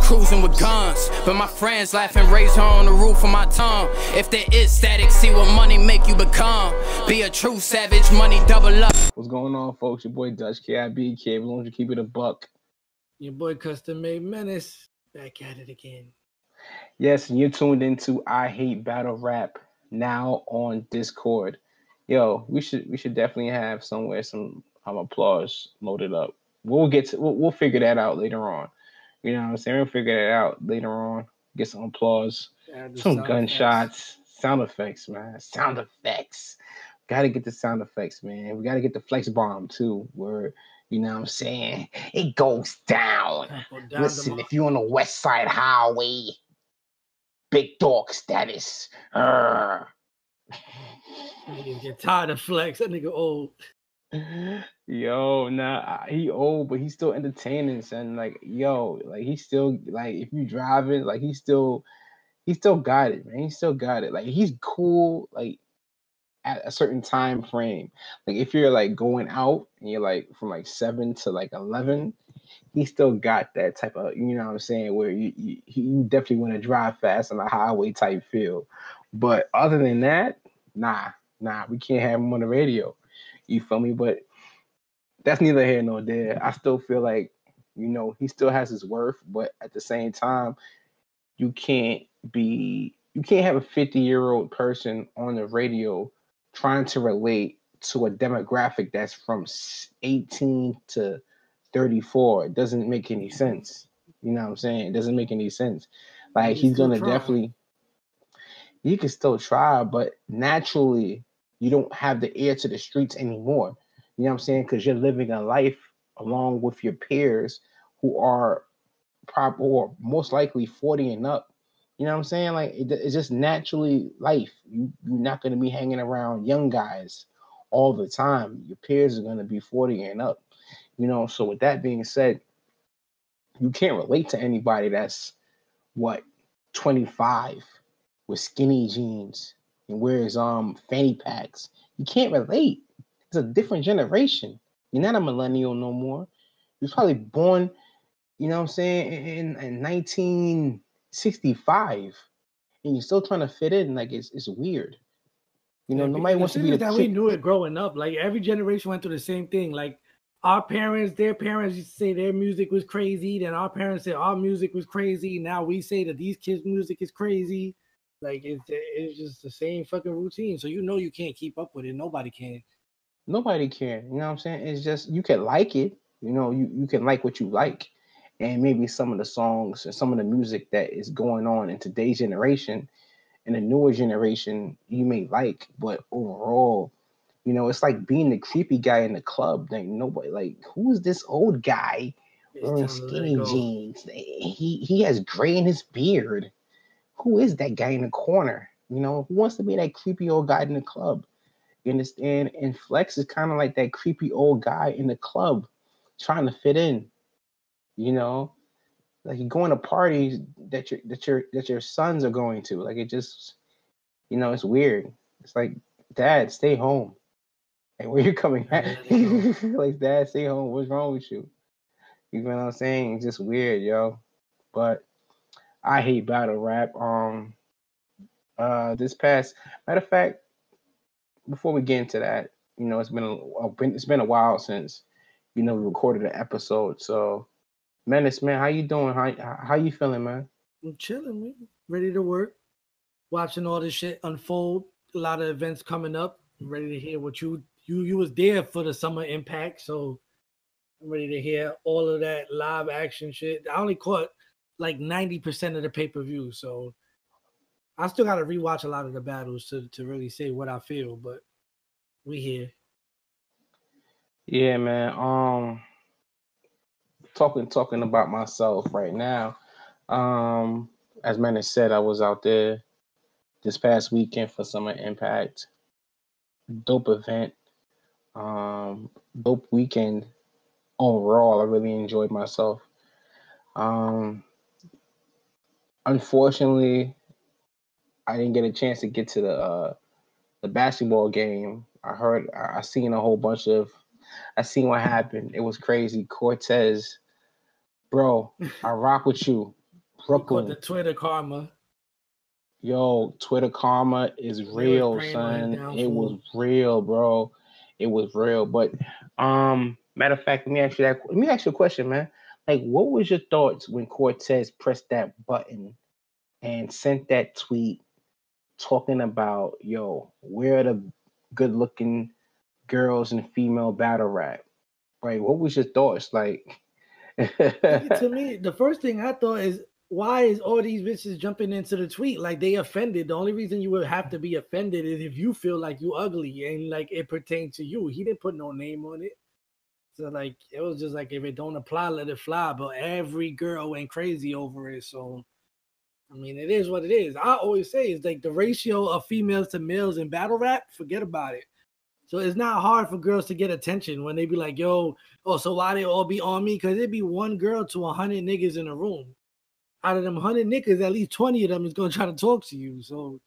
cruising with guns, but my friends laughing, raise her on the roof of my tongue. If there is static, see what money make you become. Be a true savage, money double up. What's going on, folks? Your boy Dutch KIB, kid. As long as you keep it a buck. Your boy Custom Made Menace, back at it again. Yes, and you're tuned into I Hate Battle Rap now on Discord. Yo, we should definitely have somewhere some applause loaded up. We'll figure that out later on. You know what I'm saying? We'll figure that out later on. Get some applause, some gunshots, sound effects, man. Sound effects. Gotta get the sound effects, man. We gotta get the flex bomb too, where you know what I'm saying? It goes down. Listen, if you're on the West Side Highway, big dog status. Nigga get tired of flex. That nigga old. Yo, nah, he old, but he's still entertaining, son. Like, yo, like he's still like if you driving, like he still got it, man. He still got it. Like he's cool, like at a certain time frame. Like if you're like going out and you're like from like 7 to like 11, he still got that type of, you know what I'm saying, where you definitely want to drive fast on a highway type feel. But other than that, nah, we can't have him on the radio. You feel me? But that's neither here nor there. I still feel like, you know, he still has his worth, but at the same time, you can't have a 50-year-old person on the radio trying to relate to a demographic that's from 18 to 34. It doesn't make any sense. You know what I'm saying? It doesn't make any sense. Like he's gonna definitely, you can still try, but naturally you don't have the ear to the streets anymore. You know what I'm saying? Because you're living a life along with your peers who are or most likely 40 and up. You know what I'm saying? Like it's just naturally life. You're not going to be hanging around young guys all the time. Your peers are going to be 40 and up. You know, so with that being said, you can't relate to anybody that's 25 with skinny jeans and wears fanny packs. You can't relate. It's a different generation. You're not a millennial no more. You're probably born, you know what I'm saying, in 1965, and you're still trying to fit in. Like it's weird. You know, nobody wants to be that we knew it growing up. Like every generation went through the same thing. Like our parents, their parents used to say their music was crazy. Then our parents said our music was crazy. Now we say that these kids' music is crazy. Like it's just the same fucking routine. So you know you can't keep up with it. Nobody can. Nobody can. You know what I'm saying? It's just you can like it. You know, you can like what you like. And maybe some of the songs and some of the music that is going on in today's generation and the newer generation you may like, but overall, you know, it's like being the creepy guy in the club. Like nobody, like, who is this old guy wearing skinny jeans? He has gray in his beard. Who is that guy in the corner? You know, who wants to be that creepy old guy in the club? You understand? And Flex is kind of like that creepy old guy in the club trying to fit in. You know, like you're going to parties that your sons are going to. Like it just, you know, it's weird. It's like, Dad, stay home. Like where you coming at? Like, Dad, stay home. What's wrong with you? You know what I'm saying? It's just weird, yo. But I hate battle rap. This past matter of fact, before we get into that, you know, it's been a while since, you know, we recorded an episode. So. Menace, man, how you doing? How you feeling, man? I'm chilling, man. Ready to work. Watching all this shit unfold. A lot of events coming up. I'm ready to hear what you was there for the Summer Impact, so I'm ready to hear all of that live action shit. I only caught like 90% of the pay-per-view, so I still got to rewatch a lot of the battles to really say what I feel, but we here. Yeah, man. Talking about myself right now. As Menace said, I was out there this past weekend for Summer Impact. Dope event. Dope weekend overall. I really enjoyed myself. Unfortunately, I didn't get a chance to get to the basketball game. I seen what happened. It was crazy. Cortez, bro, I rock with you. Brooklyn. The Twitter karma. Yo, Twitter karma is real, son. It was real, bro. It was real. But matter of fact, let me ask you a question, man. Like, what was your thoughts when Cortez pressed that button and sent that tweet talking about, yo, where are the good looking girls in female battle rap? Right? What was your thoughts? Like to me, the first thing I thought is, why is all these bitches jumping into the tweet like they offended? The only reason you would have to be offended is if you feel like you ugly and like it pertains to you. He didn't put no name on it. So like it was just like, if it don't apply, let it fly. But every girl went crazy over it. So I mean, it is what it is. I always say it's like the ratio of females to males in battle rap, forget about it. So it's not hard for girls to get attention when they be like, yo, oh, so why they all be on me? Because it'd be one girl to 100 niggas in a room. Out of them 100 niggas, at least 20 of them is going to try to talk to you. So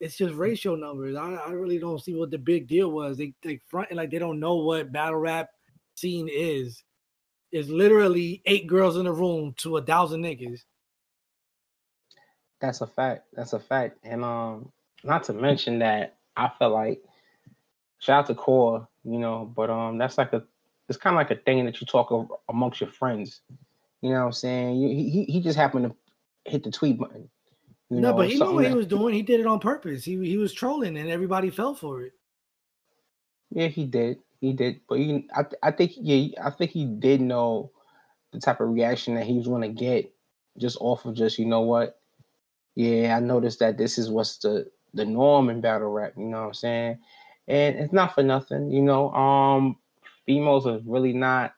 it's just ratio numbers. I really don't see what the big deal was. They fronting like they don't know what battle rap scene is. It's literally 8 girls in a room to 1,000 niggas. That's a fact. That's a fact. And not to mention that I feel like, shout out to Core, you know, but that's like it's kind of like a thing that you talk amongst your friends. You know what I'm saying? He just happened to hit the tweet button. No, but he knew what he was doing. He did it on purpose. He was trolling, and everybody fell for it. Yeah, he did. He did. But I think he did know the type of reaction that he was going to get just off of just, you know what? Yeah, I noticed that this is what's the norm in battle rap. You know what I'm saying? And it's not for nothing. You know, females are really not.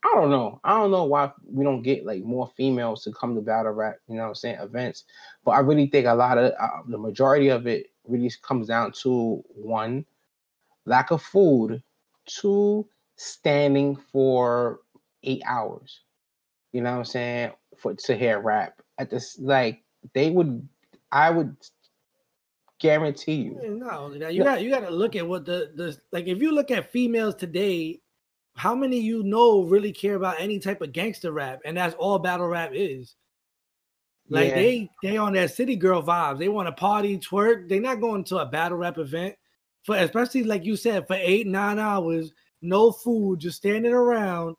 I don't know why we don't get like more females to come to battle rap, you know what I'm saying, events. But I really think a lot of the majority of it really comes down to, 1, lack of food, 2, standing for 8 hours. You know what I'm saying? To hear rap at this, like I would guarantee you. No, you got to look at what the like. If you look at females today, how many you know really care about any type of gangster rap? And that's all battle rap is. Like they on that city girl vibes. They want to party, twerk. They're not going to a battle rap event for, especially like you said, for 8-9 hours, no food, just standing around,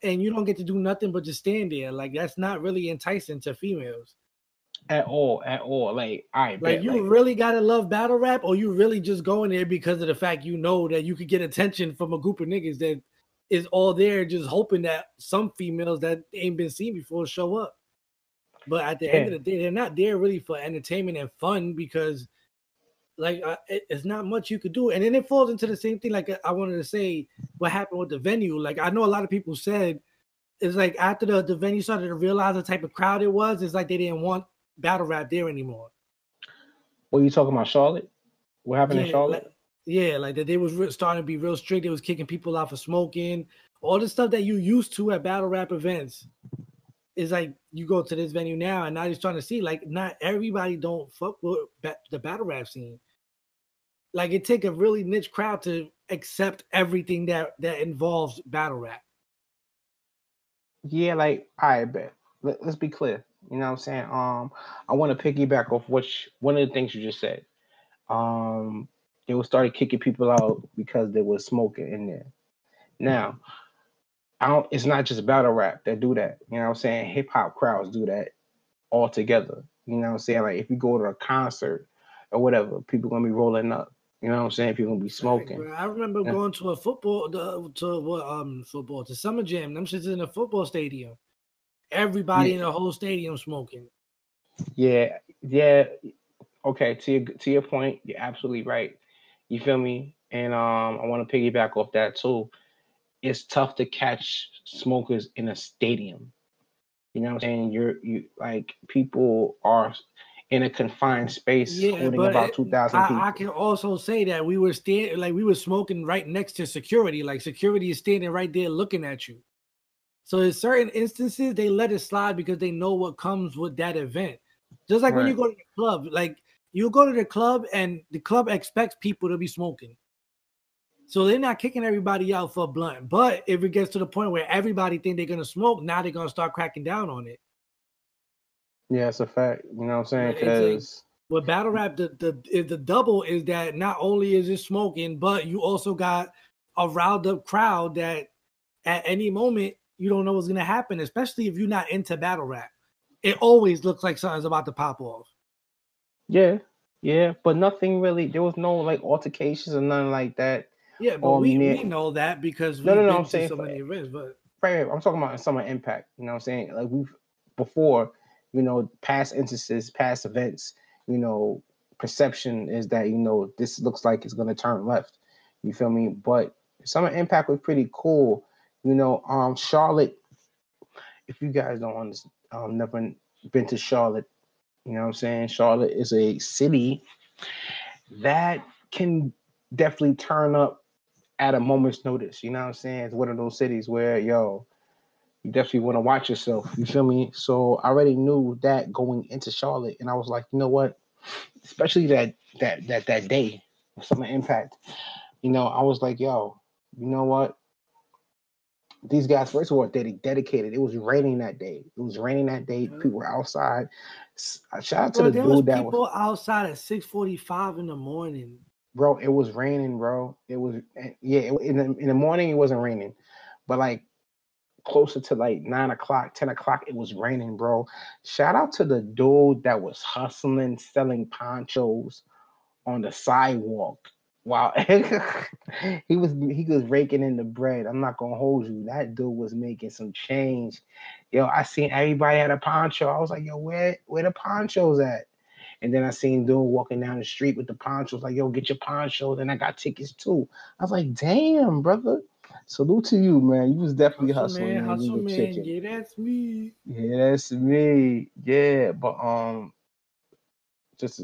and you don't get to do nothing but just stand there. Like that's not really enticing to females. At all. Like, you really gotta love battle rap, or you really just going there because of the fact you know that you could get attention from a group of niggas that is all there just hoping that some females that ain't been seen before show up. But at the end of the day, they're not there really for entertainment and fun, because like it's not much you could do. And then it falls into the same thing. Like I wanted to say what happened with the venue. Like I know a lot of people said it's like after the venue started to realize the type of crowd it was, it's like they didn't want battle rap there anymore. What are you talking about, Charlotte? What happened in Charlotte? Like that they was starting to be real strict. They was kicking people out for smoking. All the stuff that you used to at battle rap events is like you go to this venue now, and now you're starting to see like not everybody don't fuck with the battle rap scene. Like it take a really niche crowd to accept everything that involves battle rap. Yeah, like I bet. Let's be clear. You know what I'm saying? I want to piggyback off one of the things you just said. They would start kicking people out because they were smoking in there. Now, it's not just battle rap that do that. You know what I'm saying? Hip hop crowds do that all together. You know what I'm saying? Like if you go to a concert or whatever, people gonna be rolling up. You know what I'm saying? People gonna be smoking. I remember going to a to Summer Jam. Them shit's in a football stadium. Everybody in the whole stadium smoking. Yeah. Okay, to your point, you're absolutely right. You feel me? And I want to piggyback off that too. It's tough to catch smokers in a stadium. You know what I'm saying? You like people are in a confined space holding about 2,000 people. I can also say that we were smoking right next to security. Like security is standing right there looking at you. So in certain instances, they let it slide because they know what comes with that event. Just like when you go to the club, like you go to the club and the club expects people to be smoking. So they're not kicking everybody out for a blunt. But if it gets to the point where everybody think they're going to smoke, now they're going to start cracking down on it. Yeah, it's a fact. You know what I'm saying? It's like Because with battle rap, the double is that not only is it smoking, but you also got a riled up crowd that at any moment you don't know what's gonna happen, especially if you're not into battle rap. It always looks like something's about to pop off. yeah, yeah, but nothing really. There was no like altercations or nothing like that. Yeah, but Or we near. know that because No, no, we've no. I'm been to saying so many events. But right, I'm talking about Summer Impact. You know what I'm saying? Like we've before, past instances, past events, perception is that, this looks like it's gonna turn left. You feel me? But Summer Impact was pretty cool. Charlotte, if you guys don't understand, never been to Charlotte, you know what I'm saying? Charlotte is a city that can definitely turn up at a moment's notice. You know what I'm saying? It's one of those cities where, you definitely want to watch yourself. You feel me? So I already knew that going into Charlotte, and I was like, you know what? Especially that day of Summer Impact. I was like, yo, you know what? These guys, first of all, they dedicated. It was raining that day. It was raining that day. People were outside. Shout out to bro, the there was dude that was. people outside at 6:45 in the morning. Bro, it was raining, bro. It was, yeah. In the morning, it wasn't raining, but like closer to like 9 o'clock, 10 o'clock, it was raining, bro. Shout out to the dude that was hustling, selling ponchos on the sidewalk. Wow. he was raking in the bread. I'm not gonna hold you. That dude was making some change. Yo, I seen everybody had a poncho. I was like, yo, where the ponchos at? And then I seen dude walking down the street with the ponchos, like, yo, get your ponchos. And I got tickets too. I was like, damn, brother. Salute to you, man. You was definitely hustling, man. You Hustle were man. chicken. Yeah, that's me. Yeah, that's me. Yeah, but just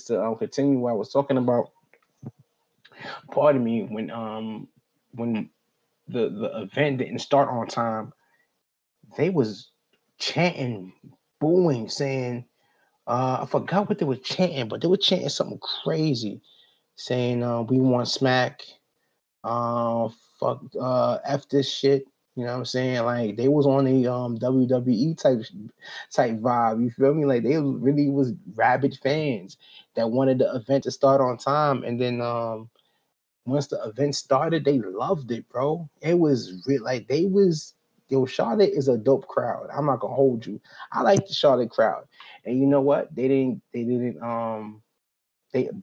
to continue what I was talking about, pardon me, when the event didn't start on time, they was chanting, booing, saying, I forgot what they were chanting, but they were chanting something crazy, saying, we want smack, fuck, F this shit. You know what I'm saying? Like they was on the WWE type vibe. You feel me? Like they really was rabid fans that wanted the event to start on time. And then once the event started, they loved it, bro. It was real. Like they was. Yo, Charlotte is a dope crowd. I'm not gonna hold you. I like the Charlotte crowd, and you know what? They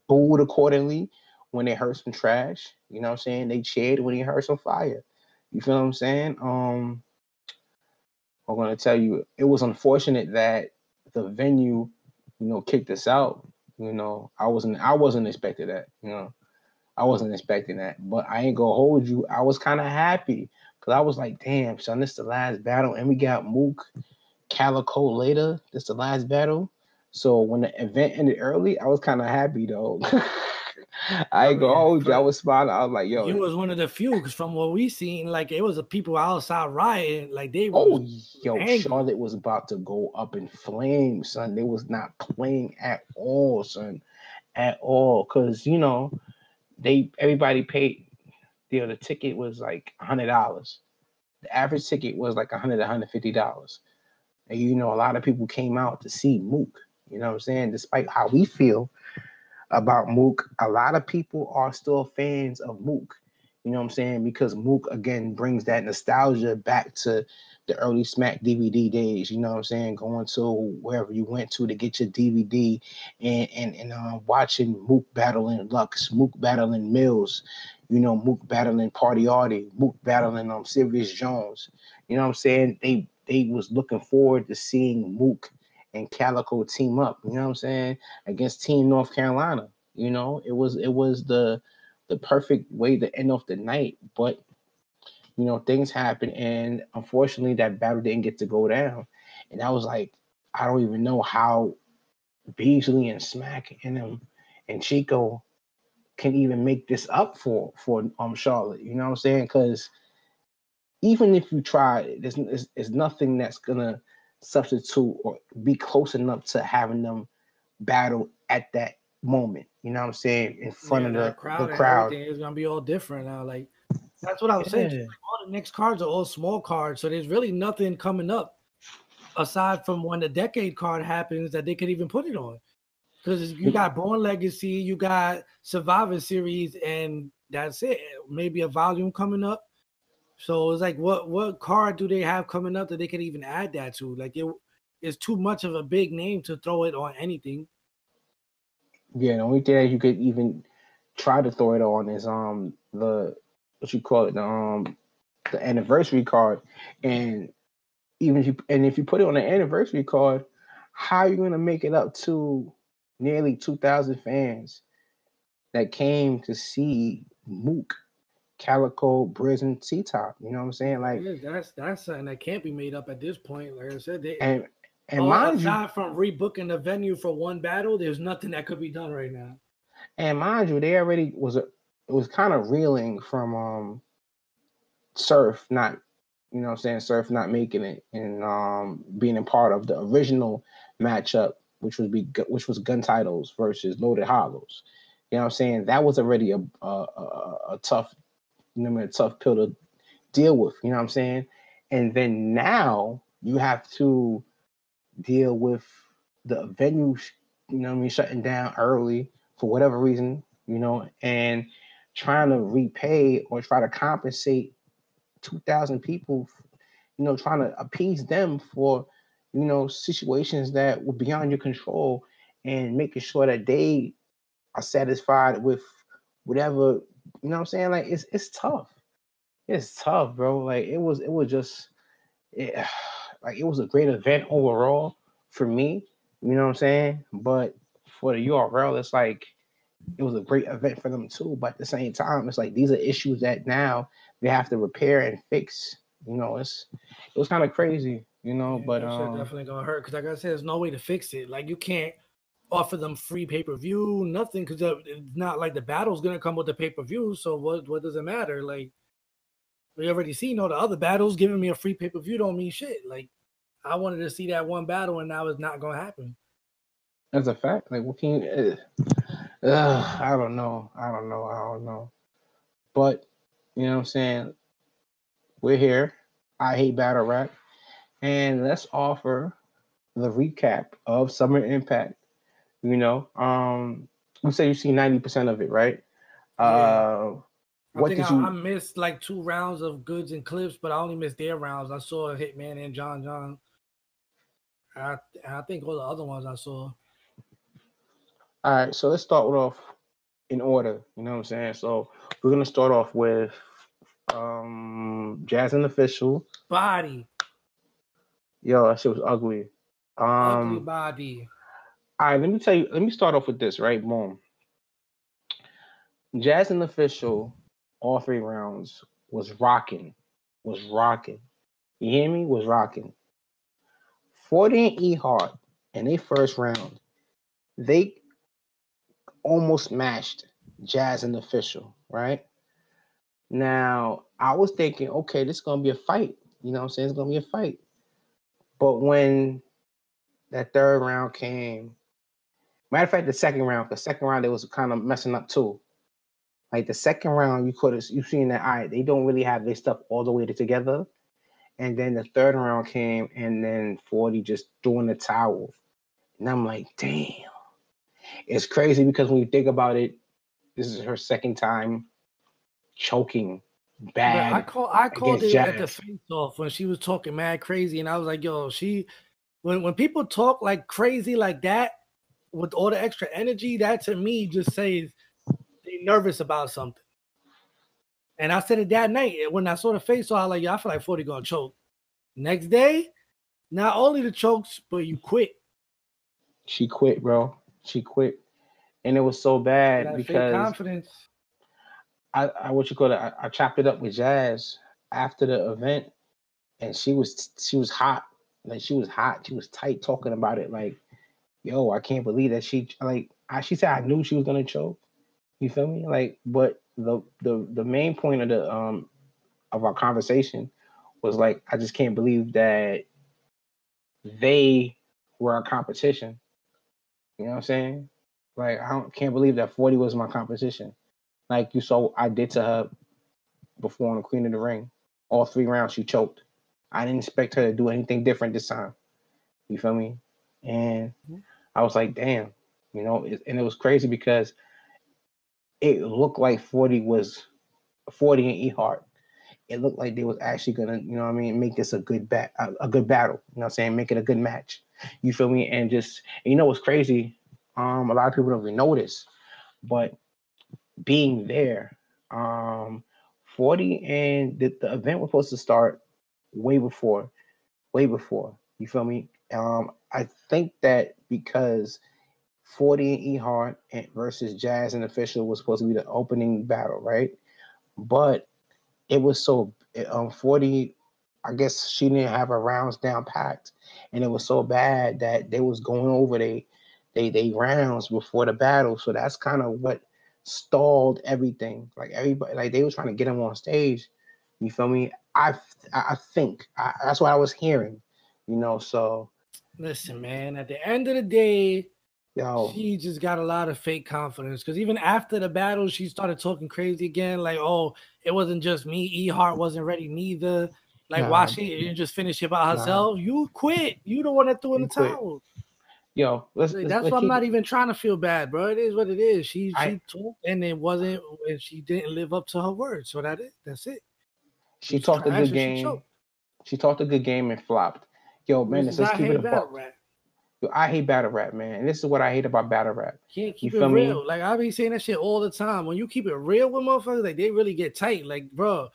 booed accordingly when they heard some trash. You know what I'm saying? They cheered when they heard some fire. You feel what I'm saying? I'm gonna tell you, it was unfortunate that the venue, kicked us out. I wasn't expecting that. I wasn't expecting that, but I ain't gonna hold you. I was kind of happy because I was like, damn, son, this is the last battle, and we got Mook Calico later. This is the last battle. So when the event ended early, I was kind of happy though. I ain't gonna hold you. I was smiling. I was like, yo. You was one of the few, because from what we seen, like it was the people outside rioting, like they Oh, was yo, angry. Charlotte was about to go up in flames, son. They was not playing at all, son, at all. Cause everybody paid. The ticket was like $100. The average ticket was like $100, $150. And a lot of people came out to see Mook. You know what I'm saying? Despite how we feel about Mook, a lot of people are still fans of Mook. You know what I'm saying? Because Mook again brings that nostalgia back to the early Smack DVD days. You know what I'm saying? Going to wherever you went to get your DVD and watching Mook battling Lux, Mook battling Mills, Mook battling Party Artie, Mook battling Sirius Jones. You know what I'm saying? They was looking forward to seeing Mook and Calico team up. You know what I'm saying? Against Team North Carolina. It was the perfect way to end off the night, but things happen, and unfortunately that battle didn't get to go down. And I was like, I don't even know how Beasley and Smack and Chico can even make this up for Charlotte. You know what I'm saying? Because even if you try, there's nothing that's gonna substitute or be close enough to having them battle at that moment. You know what I'm saying? In front of the crowd. Everything is gonna be all different now. Like that's what I was saying. Like, all the next cards are all small cards, so there's really nothing coming up aside from when the decade card happens that they could even put it on. Because you got Born Legacy, you got Survivor Series, and that's it. Maybe a volume coming up. So it's like, what card do they have coming up that they could even add that to? Like, it's too much of a big name to throw it on anything. Yeah, the only thing that you could even try to throw it on is the what you call it, the anniversary card. And if you put it on the anniversary card, how are you gonna make it up to nearly 2,000 fans that came to see Mook, Calico, Briz, and T-Top? You know what I'm saying? Like, that's something that can't be made up at this point. Like I said, and mind you, aside from rebooking the venue for one battle, there's nothing that could be done right now. And mind you, they already it was kind of reeling from Surf not, you know what I'm saying, Surf not making it and being a part of the original matchup, which was Gun Titles versus Loaded Hollows. You know what I'm saying? That was already a tough, a tough pill to deal with, you know what I'm saying? And then now you have to deal with the venue, you know what I mean, shutting down early for whatever reason, you know, and trying to repay or try to compensate 2,000 people, you know, trying to appease them for, you know, situations that were beyond your control and making sure that they are satisfied with whatever, you know what I'm saying? Like, it's tough. It's tough, bro. Like, it was just, like, it was a great event overall for me, you know what I'm saying? But for the URL, it's like, it was a great event for them too. But at the same time, it's like, these are issues that now they have to repair and fix. You know, it was kind of crazy, you know, Yeah, but that shit definitely gonna hurt. Because like I said, there's no way to fix it. Like, you can't offer them free pay-per-view, nothing, because it's not like the battle's gonna come with the pay-per-view. So what does it matter? Like, we already seen all the other battles. Giving me a free pay-per-view don't mean shit. Like, I wanted to see that one battle, and now it's not gonna happen. that's a fact. Like, what can you? I don't know. But you know what I'm saying? We're here. I hate battle rap, and let's offer the recap of Summer Impact. You know, you say you see 90% of it, right? Yeah. What I think did you? I missed like 2 rounds of goods and clips, but I only missed their rounds. I saw Hitman and John. I think all the other ones I saw. All right, so let's start off in order. You know what I'm saying? So we're gonna start off with Jazz and Official. Body. Yo, that shit was ugly. Ugly body. All right, let me tell you. Let me start off with this, right? Boom. Jazz and Official, all 3 rounds was rocking. You hear me? Was rocking. 40 and E Hart in their first round, they almost matched Jazz and Official, right? Now, I was thinking, okay, this is going to be a fight. You know what I'm saying? It's going to be a fight. But when that third round came, matter of fact, the second round, because second round, they was kind of messing up too. Like the second round, you seen that, all right, they don't really have their stuff all the way together. And then the third round came, and then 40 just threw in the towel. And I'm like, damn. It's crazy because when you think about it, this is her second time choking bad. But I called it Jazz at the face off when she was talking mad crazy, and I was like, yo, when people talk like crazy like that with all the extra energy, that to me just says they're nervous about something. And I said it that night when I saw the face off, I was like, yo, I feel like 40 gonna choke. Next day, not only the chokes, but you quit. She quit, bro. She quit. And it was so bad because confidence. I chopped it up with Jazz after the event, and she was hot. Like, she was hot. She was tight talking about it. Like, yo, I can't believe that she said I knew she was gonna choke. You feel me? Like, but the main point of the of our conversation was like, I just can't believe that they were a competition. You know what I'm saying? Like, can't believe that 40 was my competition. Like, you saw I did to her before on the Queen of the Ring. All 3 rounds she choked. I didn't expect her to do anything different this time. You feel me? And I was like, damn, and it was crazy because it looked like 40 and E-Heart. It looked like they was actually gonna, make this a good a good battle. You know what I'm saying? Make it a good match. You feel me? And what's crazy? A lot of people don't even notice, but being there, 40 and the event was supposed to start way before, way before. You feel me? I think that because 40 and E-Heart versus Jazz and Official was supposed to be the opening battle, right? But it was 40, I guess she didn't have her rounds down packed, and it was so bad that they was going over they rounds before the battle. So that's kind of what stalled everything. Like everybody, like they was trying to get him on stage. You feel me? I think that's what I was hearing. So listen, man. At the end of the day, yo, she just got a lot of fake confidence because even after the battle, she started talking crazy again. Like, oh, it wasn't just me. E-Heart wasn't ready neither. Like, why she didn't just finish it by herself? You quit. You the one that threw in the towel. Yo, that's why I'm not even trying to feel bad, bro. It is what it is. She talked and it wasn't, and she didn't live up to her word. So that's it. She talked a good game. She talked a good game and flopped. Yo, man, let's keep it a buck. Yo, I hate battle rap, man. And this is what I hate about battle rap. Can't keep it real. Me? Like I be saying that shit all the time. When you keep it real with motherfuckers, like they really get tight. Like, bro,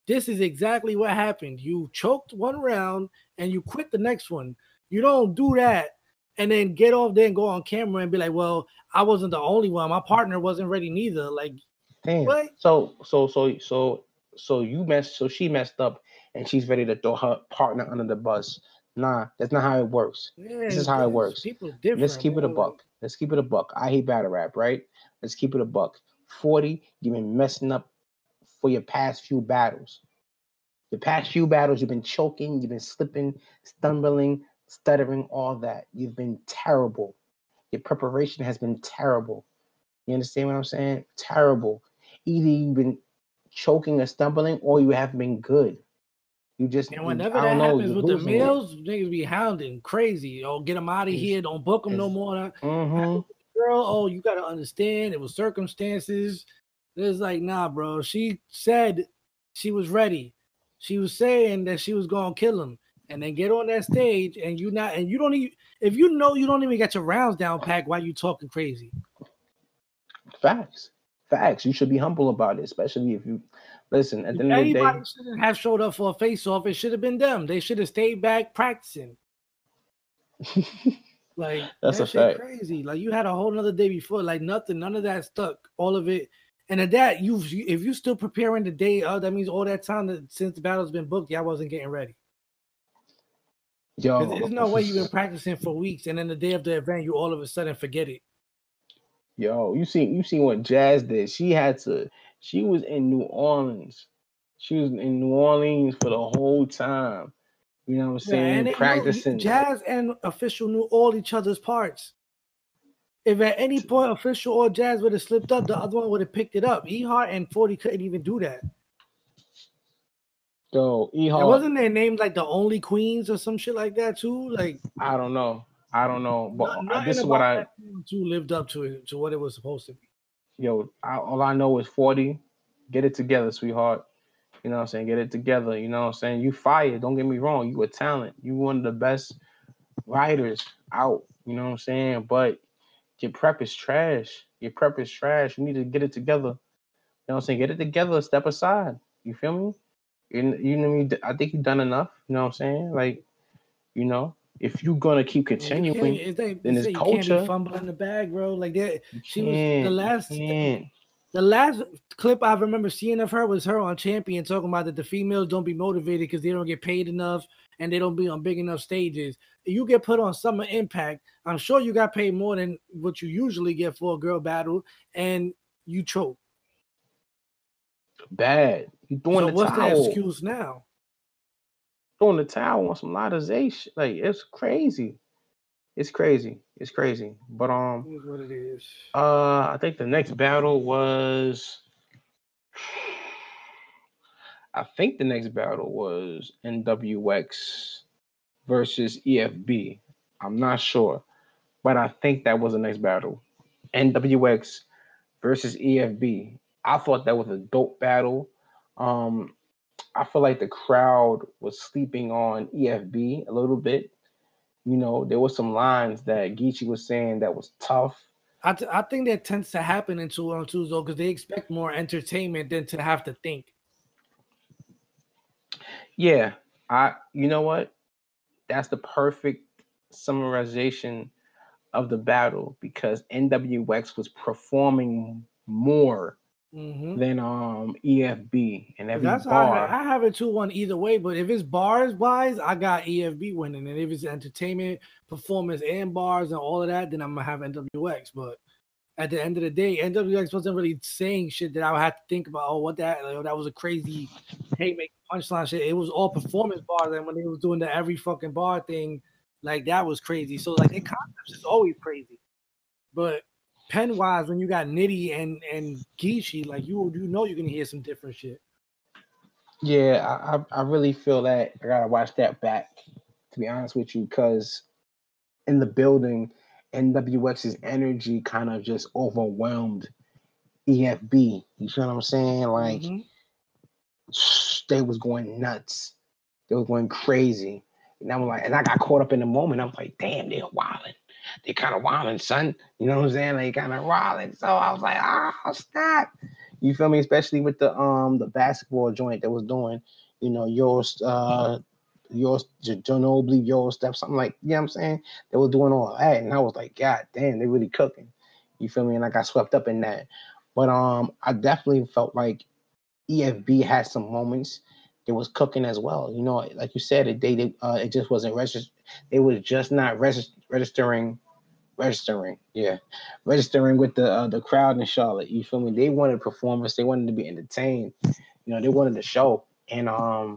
this is exactly what happened. You choked one round and you quit the next one. You don't do that and then get off there and go on camera and be like, well, I wasn't the only one. My partner wasn't ready neither. Like, damn. What? So she messed up and she's ready to throw her partner under the bus. Nah, that's not how it works. Yeah, this is how it works. People different. Let's keep it a buck. Let's keep it a buck. I hate battle rap, right? Let's keep it a buck. 40, you've been messing up for your past few battles. The past few battles, you've been choking, you've been slipping, stumbling, stuttering, all that. You've been terrible. Your preparation has been terrible. You understand what I'm saying? Terrible. Either you've been choking or stumbling, or you haven't been good. You just, and whenever that happens with the males, niggas be hounding crazy. Oh, get them out of here. Don't book them no more. Girl, oh, you got to understand. It was circumstances. It's like, nah, bro. She said she was ready. She was saying that she was going to kill him. And then get on that stage and you don't even, if you know you don't even get your rounds down packed while you talking crazy. Facts. You should be humble about it, especially if you listen. At the end of the day, anybody shouldn't have showed up for a face-off. It should have been them. They should have stayed back practicing. Like that's that a shit fact. Crazy. Like you had a whole nother day before. Like nothing, none of that stuck. All of it, and at that, if you still preparing the day, that means all that time since the battle's been booked, y'all wasn't getting ready. Yo, there's no way you've been practicing for weeks, and then the day of the event, you all of a sudden forget it. Yo, you seen what Jazz did? She was in New Orleans. She was in New Orleans for the whole time. You know what I'm saying? And practicing. Jazz and Official knew all each other's parts. If at any point Official or Jazz would have slipped up, the other one would have picked it up. E-Heart and 40 couldn't even do that. Yo, E-Heart. Wasn't their name like the Only Queens or some shit like that too? Like I don't know, but this is what I too lived up to what it was supposed to be. Yo, all I know is 40. Get it together, sweetheart. You know what I'm saying? Get it together. You know what I'm saying? You fired. Don't get me wrong. You a talent. You one of the best writers out. You know what I'm saying? But your prep is trash. You need to get it together. You know what I'm saying? Get it together. Step aside. You feel me? You know me. I think you've done enough. You know what I'm saying? Like, if you're gonna keep continuing, then it's culture. You can't be fumbling the bag, bro. Like that. She was the last clip I remember seeing of her was her on Champion talking about that the females don't be motivated because they don't get paid enough and they don't be on big enough stages. You get put on Summer Impact. I'm sure you got paid more than what you usually get for a girl battle, and you choke. Bad. You throwing the what's towel. The excuse now? Throwing the towel on some lotization. Like it's crazy. But Here's what it is. I think the next battle was NWX versus EFB. I'm not sure, but I think that was the next battle. NWX versus EFB. I thought that was a dope battle. Um, I feel like the crowd was sleeping on EFB a little bit. You know, there were some lines that Geechee was saying that was tough. I think that tends to happen in 2-on-2s though, because they expect more entertainment than to have to think. Yeah, you know what? That's the perfect summarization of the battle because NWX was performing more than EFB and every That's how bar. I have it 2-1 either way. But if it's bars wise, I got EFB winning, and if it's entertainment, performance, and bars and all of that, then I'm gonna have NWX. But at the end of the day, NWX wasn't really saying shit that I would have to think about. Oh, what that? Like, that was a crazy haymaker punchline shit. It was all performance bars, and when they was doing the every fucking bar thing, like that was crazy. So like their concepts is always crazy, but pen wise, when you got Nitty and Geechee, like you know you're gonna hear some different shit. Yeah, I really feel that I gotta watch that back, to be honest with you, because in the building, NWX's energy kind of just overwhelmed EFB. You feel what I'm saying? Like they was going nuts. They was going crazy. And I'm like, and I got caught up in the moment. I was like, damn, they're wilding. They kind of wilding, son. You know what I'm saying? They kind of wilding. So I was like, oh, snap. You feel me? Especially with the basketball joint that was doing, you know, your Ginobili, your step, something like, you know what I'm saying? They was doing all that. And I was like, God damn, they really cooking. You feel me? And I got swept up in that. But I definitely felt like EFB had some moments. It was cooking as well. You know, like you said, it just wasn't registered. It was just not registering. Yeah, registering with the crowd in Charlotte. You feel me? They wanted performance. They wanted to be entertained. You know, they wanted the show. And I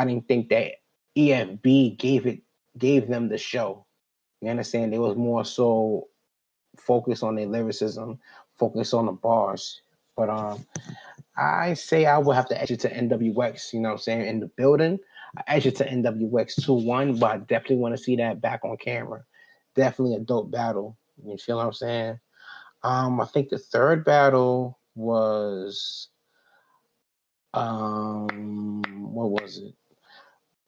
didn't think that EFB gave them the show. You understand? They was more so focused on their lyricism, focused on the bars. But I say I would have to edge it to NWX, you know what I'm saying, in the building. I edge it to NWX 2-1, but I definitely want to see that back on camera. Definitely a dope battle. You feel what I'm saying? I think the third battle was what was it?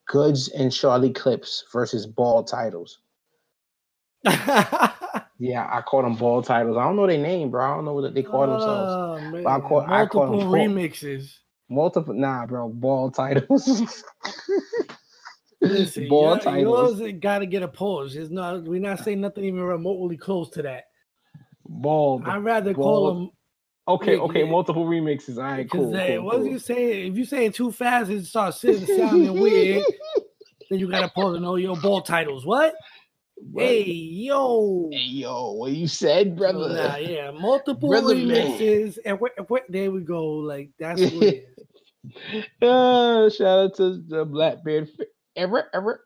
Goods and Charlie Clips versus Ball Titles. Yeah, I call them Ball Titles. I don't know their name, bro. I don't know what they call themselves. Man. But I call them remixes. Nah, bro. Ball Titles. Listen, Ball Titles. Yours got to get a pause. It's not. We're not saying nothing even remotely close to that. Bald. I'd rather bald. call them. Okay. Multiple remixes. All right, cool. What you saying? If you saying too fast, it starts sounding weird. Then you gotta pause and know your Ball Titles. What? Hey yo, what you said, brother? So, yeah, multiple remixes, and there we go. Like that's what it is. Shout out to the Blackbeard. Ever. Right.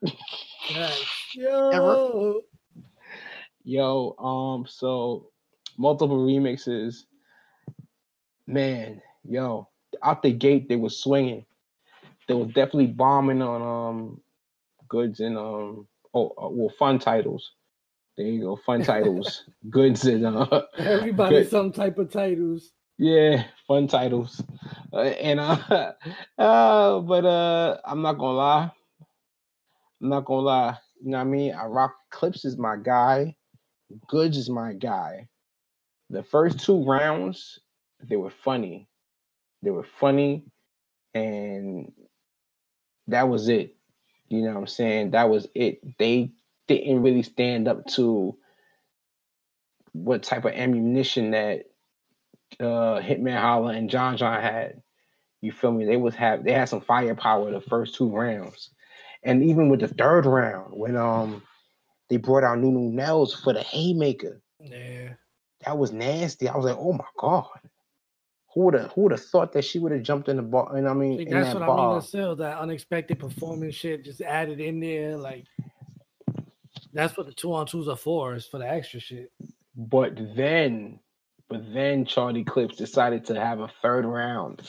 Yo. So multiple remixes. Man, out the gate they were swinging. They were definitely bombing on Goods and fun titles. There you go, fun titles. Goods and everybody some type of titles. Yeah, fun titles. But I'm not gonna lie. You know what I mean? I rock Clips is my guy. Goods is my guy. The first 2 rounds, they were funny. And that was it. You know what I'm saying? That was it. They didn't really stand up to what type of ammunition that Hitman Holla and John had. You feel me? They had some firepower the first 2 rounds. And even with the third round, when they brought out Nunu Nels for the haymaker. Yeah. That was nasty. I was like, oh my God. Who would have thought that she would have jumped in the bar? And I mean, that's what I mean. Still, that unexpected performance shit just added in there. Like that's what the 2-on-2s are for. Is for the extra shit. But then Charlie Clips decided to have a third round,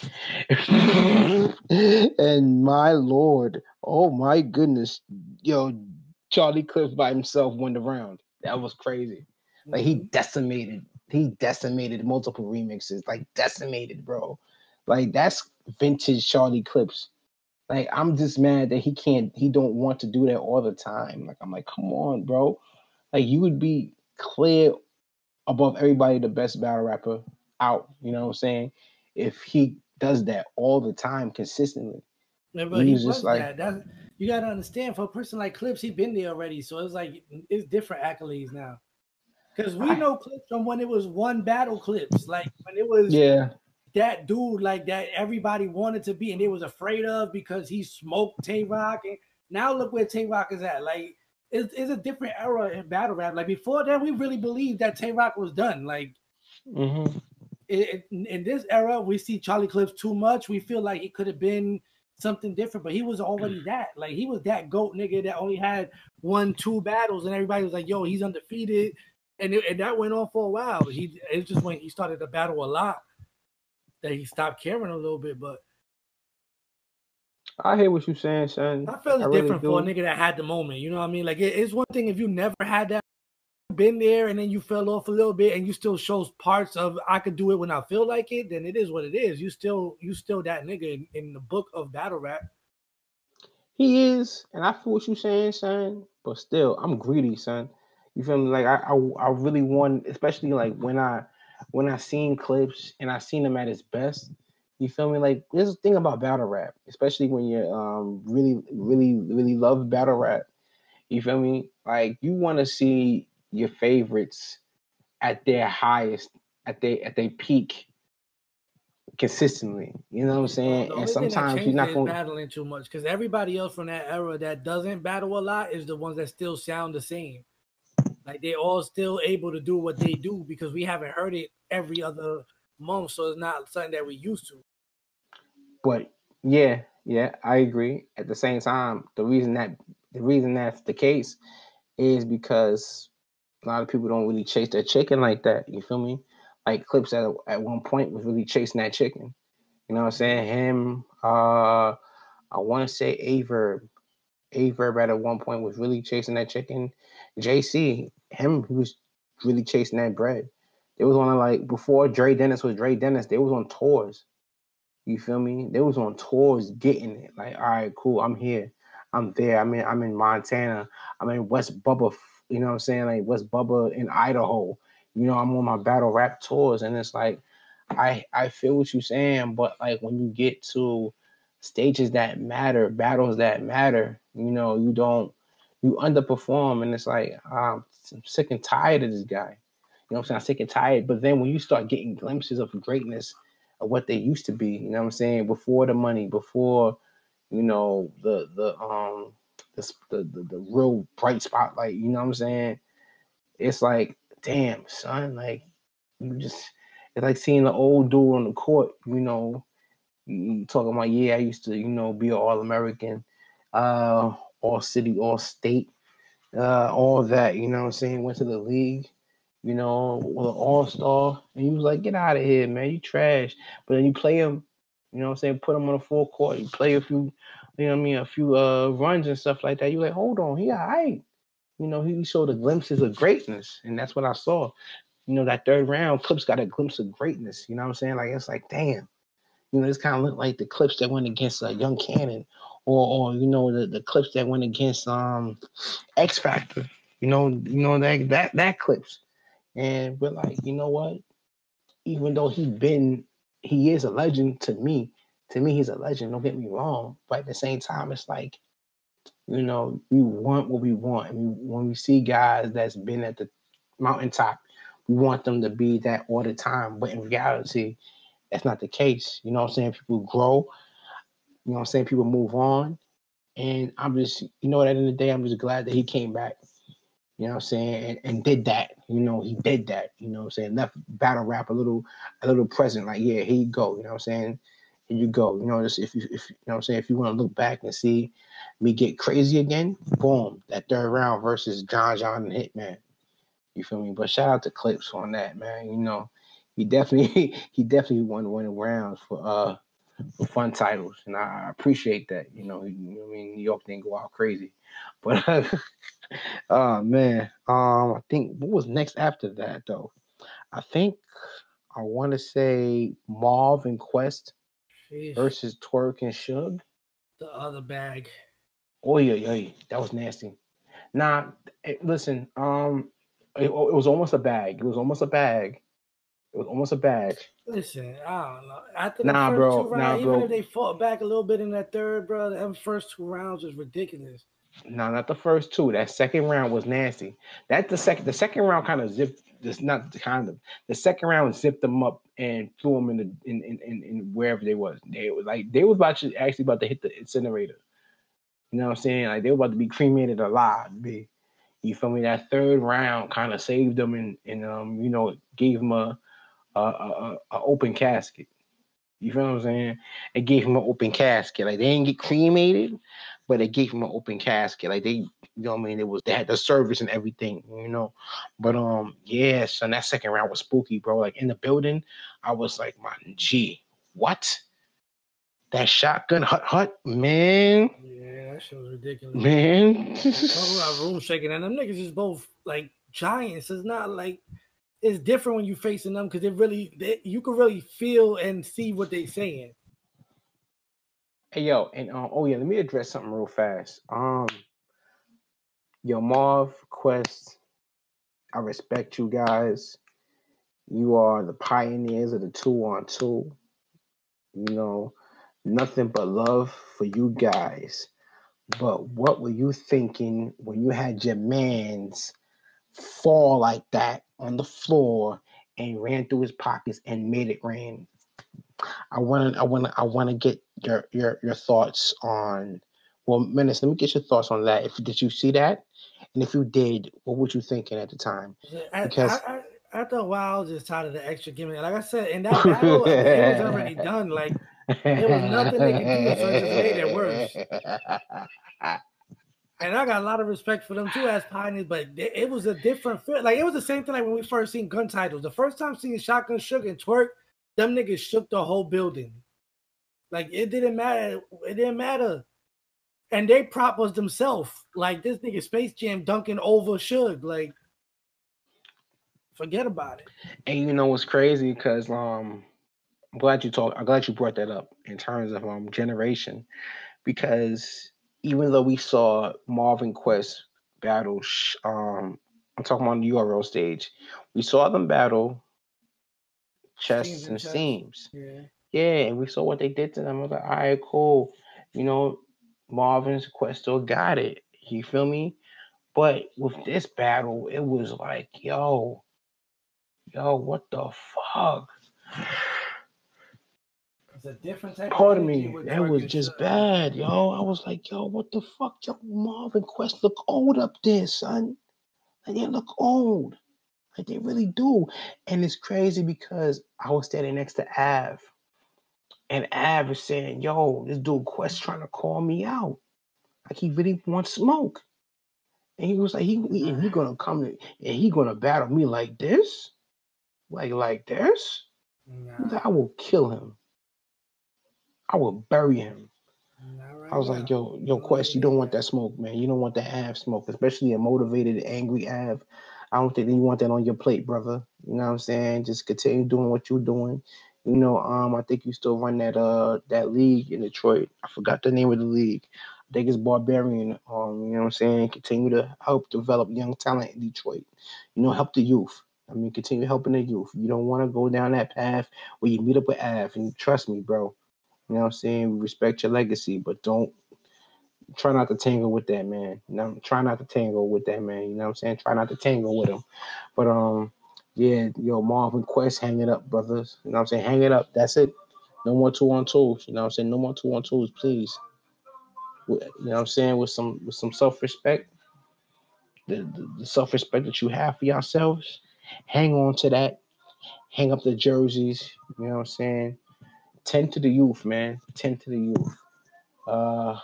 and my lord, oh my goodness, Charlie Clips by himself won the round. That was crazy. Like he decimated multiple remixes. Like decimated, bro. Like that's vintage Charlie Clips. Like I'm just mad that he don't want to do that all the time. Like I'm like, come on, bro. Like you would be clear above everybody the best battle rapper out, you know what I'm saying? If he does that all the time consistently. Yeah, but he was like that. You gotta understand, for a person like Clips, he been there already. So it's like it's different accolades now. Because we know Clips from when it was one battle Clips, like when it was that dude like that everybody wanted to be and they was afraid of because he smoked Tay Rock. And now look where Tay Rock is at. Like it's a different era in battle rap. Like before that, we really believed that Tay Rock was done. Like in this era, we see Charlie Clips too much. We feel like he could have been something different, but he was already that. Like he was that GOAT nigga that only had 1-2 battles, and everybody was like, "Yo, he's undefeated," and that went on for a while. It's just when he started to battle a lot that he stopped caring a little bit. But I hear what you're saying, son. I feel it's different for a nigga that had the moment. You know what I mean? Like it's one thing if you never had that, been there, and then you fell off a little bit, and you still shows parts of I could do it when I feel like it. Then it is what it is. You still that nigga in the book of battle rap. He is, and I feel what you're saying, son. But still, I'm greedy, son. You feel me? Like I really want, especially like when I seen Clips and I seen him at his best. You feel me? Like there's a thing about battle rap, especially when you really love battle rap. You feel me? Like you want to see your favorites at their highest, at their peak consistently. You know what I'm saying? And sometimes you're not battling too much because everybody else from that era that doesn't battle a lot is the ones that still sound the same. Like they're all still able to do what they do because we haven't heard it every other month, so it's not something that we used to. But yeah, I agree. At the same time, the reason that's the case is because a lot of people don't really chase their chicken like that. You feel me? Like Clips at one point was really chasing that chicken. You know what I'm saying? Him, I want to say Averb at one point was really chasing that chicken. JC, he was really chasing that bread. They was on like before Dre Dennis was Dre Dennis. They was on tours. You feel me? They was on tours getting it. Like, all right, cool. I'm here. I'm there. I'm in Montana. I'm in West Bubba. You know what I'm saying? Like West Bubba in Idaho. You know, I'm on my battle rap tours, and it's like, I feel what you're saying, but like when you get to stages that matter, battles that matter, you know, you underperform, and it's like I'm sick and tired of this guy. You know what I'm saying? I'm sick and tired. But then when you start getting glimpses of greatness of what they used to be, you know what I'm saying? Before the money, before, you know, the real bright spotlight, you know what I'm saying? It's like, damn, son, like it's like seeing the old dude on the court, you know, you talking about, yeah, I used to, you know, be an All-American, all city, all state, all that, you know what I'm saying? Went to the league, you know, with an all-star, and you was like, get out of here, man, you trash. But then you play him, you know what I'm saying, put him on the full court, you play a few, you know what I mean, a few runs and stuff like that. You like, hold on, he all right. You know, he showed the glimpses of greatness, and that's what I saw. You know, that third round, Clips got a glimpse of greatness. You know what I'm saying? Like, it's like, damn. You know, this kind of looked like the Clips that went against Young Cannon, or you know, the Clips that went against X Factor. You know that Clips. And we're like, you know what? Even though he is a legend to me. To me, he's a legend. Don't get me wrong. But at the same time, it's like, you know, we want what we want. And when we see guys that's been at the mountaintop, we want them to be that all the time. But in reality, that's not the case. You know what I'm saying? People grow. You know what I'm saying? People move on. And I'm just, you know, at the end of the day, I'm just glad that he came back. You know what I'm saying? And did that. You know, he did that. You know what I'm saying? Left battle rap a little present. Like, yeah, here you go. You know what I'm saying? Here you go. You know, just if you know what I'm saying, if you want to look back and see me get crazy again, boom, that third round versus John and Hitman. You feel me? But shout out to Clips on that, man. You know, he definitely won rounds for fun titles, and I appreciate that. You know what I mean, New York didn't go out crazy, but oh man, I think what was next after that though? I think I want to say Marv and Quest Sheesh. versus Twerk and Suge. The other bag. Oh yeah, that was nasty. Nah, listen, it was almost a bag. It was almost a bag. It was almost a bag. Listen, I don't know. After the Nah, first two bro. Nah, rounds, even bro. if they fought back a little bit in that third, bro, them first 2 rounds was ridiculous. No, not the first two. That second round was nasty. That the second round kind of zipped. Just not kind of. The second round zipped them up and threw them in wherever they was. They was actually about to hit the incinerator. You know what I'm saying? Like they were about to be cremated alive. You feel me? That third round kind of saved them and gave them a open casket. You feel what I'm saying? It gave him an open casket. Like they didn't get cremated, but it gave him an open casket. Like they, you know what I mean? They had the service and everything, you know. But yeah, son, that second round was spooky, bro. Like in the building, I was like, my G, what? That shotgun hut, man. Yeah, that shit was ridiculous. Man. Talking about room shaking, and them niggas is both like giants. It's not like it's different when you facing them because you can really feel and see what they saying. Hey yo, and oh yeah, let me address something real fast. Yo, Marv, Quest, I respect you guys. You are the pioneers of the 2-on-2. You know, nothing but love for you guys. But what were you thinking when you had your mans fall like that on the floor and ran through his pockets and made it rain? I want to get your thoughts on. Well, Menace, let me get your thoughts on that. Did you see that? And if you did, what were you thinking at the time? Because After a while, I was just tired of the extra gimmick. Like I said, in that battle, it was already done. Like there was nothing they could do, so it just made it worse. And I got a lot of respect for them too as pioneers, but it was a different fit. Like it was the same thing like when we first seen gun titles. The first time seeing Shotgun Suge and Twerk, them niggas shook the whole building. Like it didn't matter. It didn't matter. And they prop was themselves. Like this nigga Space Jam dunking over Suge. Like forget about it. And you know what's crazy? Because I'm glad you brought that up in terms of generation. Because even though we saw Marvin Quest battle, I'm talking on the URL stage, we saw them battle chests and seams. Yeah, and we saw what they did to them. I was like, all right, cool. You know, Marvin's Quest still got it. You feel me? But with this battle, it was like, yo, what the fuck? It's a different type Pardon me, that was just bad, yo. I was like, yo, what the fuck? Yo, Marvin Quest look old up there, son. Like, they look old. Like, they really do. And it's crazy because I was standing next to Av. And Av is saying, yo, this dude Quest trying to call me out. Like, he really wants smoke. And he was like, he gonna come and he gonna battle me like this? Like this? Nah. I will kill him. I will bury him. Right, I was like, yo, Quest, you don't want that smoke, man. You don't want that Av smoke, especially a motivated, angry Av. I don't think you want that on your plate, brother. You know what I'm saying? Just continue doing what you're doing. You know, I think you still run that league in Detroit. I forgot the name of the league. I think it's Barbarian. You know what I'm saying? Continue to help develop young talent in Detroit. You know, help the youth. I mean, continue helping the youth. You don't want to go down that path where you meet up with Av. And trust me, bro. You know what I'm saying? We respect your legacy, but don't try not to tangle with that man. You know, try not to tangle with that man. You know what I'm saying? Try not to tangle with him. But yeah, yo, Marvin Quest, hang it up, brothers. You know what I'm saying? Hang it up. That's it. No more 2-on-2s. You know what I'm saying? No more 2-on-2s, please. You know what I'm saying? With some self-respect, the self-respect that you have for yourselves, hang on to that. Hang up the jerseys. You know what I'm saying? Tend to the youth, man. Tend to the youth. I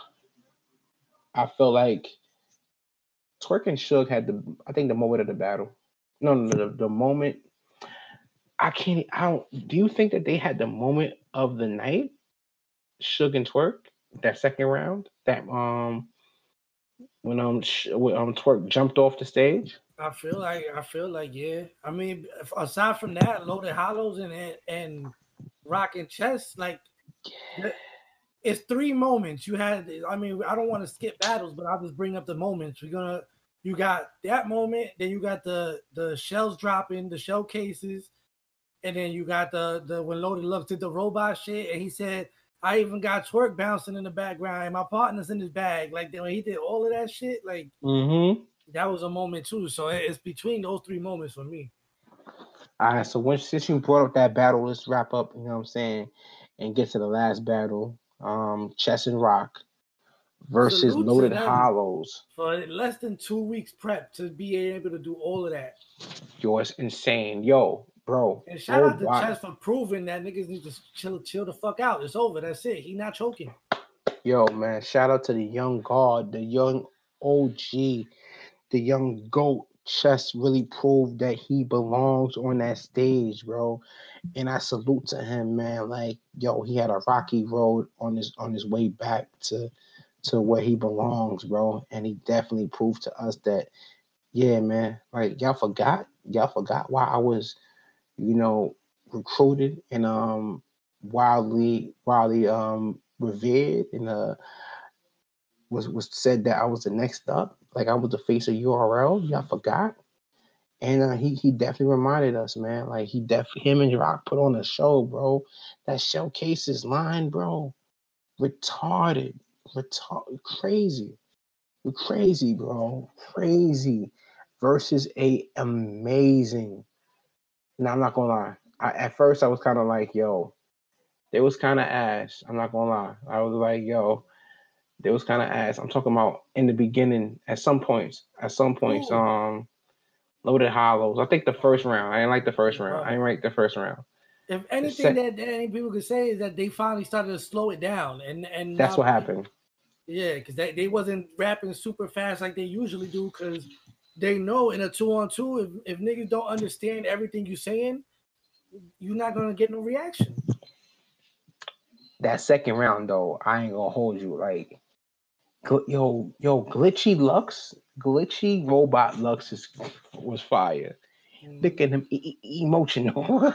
feel like Twerk and Suge had the moment of the battle. No, the moment. Do you think that they had the moment of the night? Suge and Twerk, that second round, that when Twerk jumped off the stage. I feel like yeah. I mean, aside from that, Loaded Hollows and Rock and Chess, like it's 3 moments you had. I mean, I don't want to skip battles, but I'll just bring up the moments. You got that moment, then you got the shells dropping, the shell cases, and then you got the when Loaded Lux did the robot shit, and he said, I even got Twerk bouncing in the background, and my partner's in his bag. Like when he did all of that shit, like that was a moment too. So it's between those 3 moments for me. All right, so since you brought up that battle, let's wrap up, you know what I'm saying, and get to the last battle. Chess and Rock versus Salute Loaded Hollows. For less than 2 weeks prep to be able to do all of that. Yo, it's insane. Yo, bro. And shout out to Chess for proving that niggas need to chill the fuck out. It's over. That's it. He not choking. Yo, man, shout out to the young guard, the young OG, the young GOAT. Chess really proved that he belongs on that stage, bro. And I salute to him, man. Like, yo, he had a rocky road on his way back to where he belongs, bro. And he definitely proved to us that, yeah, man, like y'all forgot why I was, you know, recruited and wildly revered and was said that I was the next up, like I was the face of URL. Y'all forgot. And he definitely reminded us, man. Like him and Rock put on a show, bro. That showcases line, bro. Retarded, crazy, bro, crazy. Versus a amazing. Now I'm not gonna lie. At first I was kind of like, yo, they was kind of ass. I'm not gonna lie. I was like, yo, they was kind of ass. I'm talking about in the beginning. At some points, Ooh. Loaded Hollows. I think the first round. I didn't like the first round. I didn't like the first round. If anything that any people could say is that they finally started to slow it down, and that's what happened. Yeah, because they wasn't rapping super fast like they usually do, because they know in a 2-on-2, if niggas don't understand everything you're saying, you're not gonna get no reaction. That second round though, I ain't gonna hold you. Like, yo, glitchy robot Lux was fire. Look at him, emotional.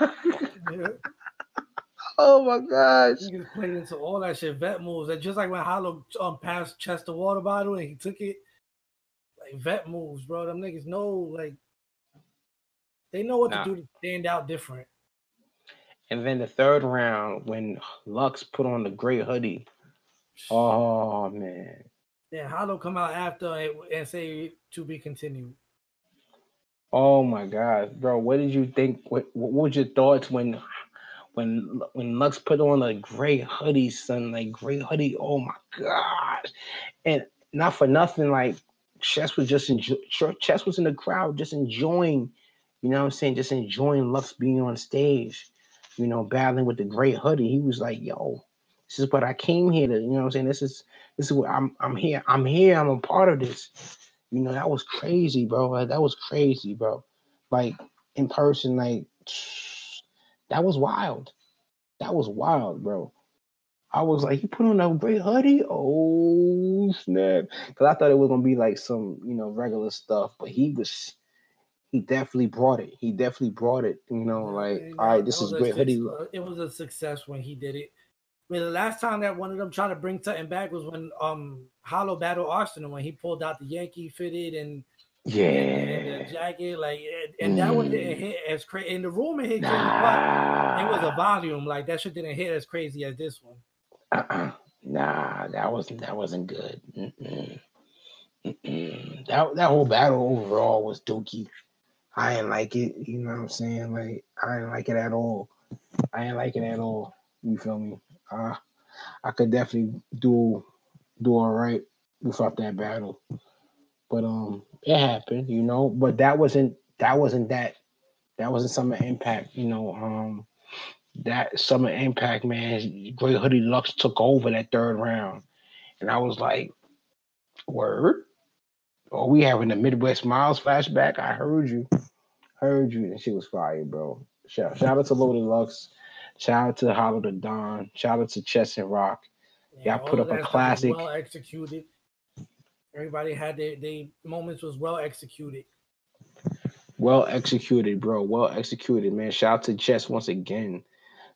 Yeah. Oh my gosh! Niggas played into all that shit, vet moves. That just like when Hollow passed Chest the water bottle and he took it, like vet moves, bro. Them niggas know, like they know what to do to stand out different. And then the third round, when Lux put on the gray hoodie, oh man. Yeah, Hollow come out after and say to be continued. Oh my God, bro! What did you think? What was your thoughts when Lux put on a gray hoodie, son? Like gray hoodie. Oh my God! And not for nothing, like Chess was Chess was in the crowd, just enjoying. You know what I'm saying? Just enjoying Lux being on stage. You know, battling with the gray hoodie. He was like, "Yo, this is what I came here to." You know what I'm saying? This is what I'm here. I'm here. I'm a part of this. You know, that was crazy, bro. Like, that was crazy, bro. Like, in person, like, that was wild. That was wild, bro. I was like, he put on a gray hoodie? Oh, snap. Because I thought it was going to be like some, you know, regular stuff. But he definitely brought it. He definitely brought it, you know, like, all right, this is great hoodie. It was a success when he did it. I mean, the last time that one of them tried to bring something back was when Hollow battled Arsenal, when he pulled out the Yankee fitted and the jacket, like, and that one didn't hit as crazy. In the room, it hit crazy, but it was a volume. Like, that shit didn't hit as crazy as this one. Nah, that wasn't good. That whole battle overall was dookie. I didn't like it. You know what I'm saying? Like, I didn't like it at all. You feel me? I could definitely do all right without that battle. But it happened, you know. But that wasn't Summer Impact, you know. That Summer Impact, man, Great Hoodie Lux took over that third round. And I was like, word? Oh, we having the Midwest Miles flashback? I heard you. That shit was fire, bro. Shout out to Loaded Lux. Shout out to Hollow the Don. Shout out to Chess and Rock. Y'all put all of up a that stuff was classic. well executed. Everybody had their moments was well executed. Well executed, bro. Well executed, man. Shout out to Chess once again.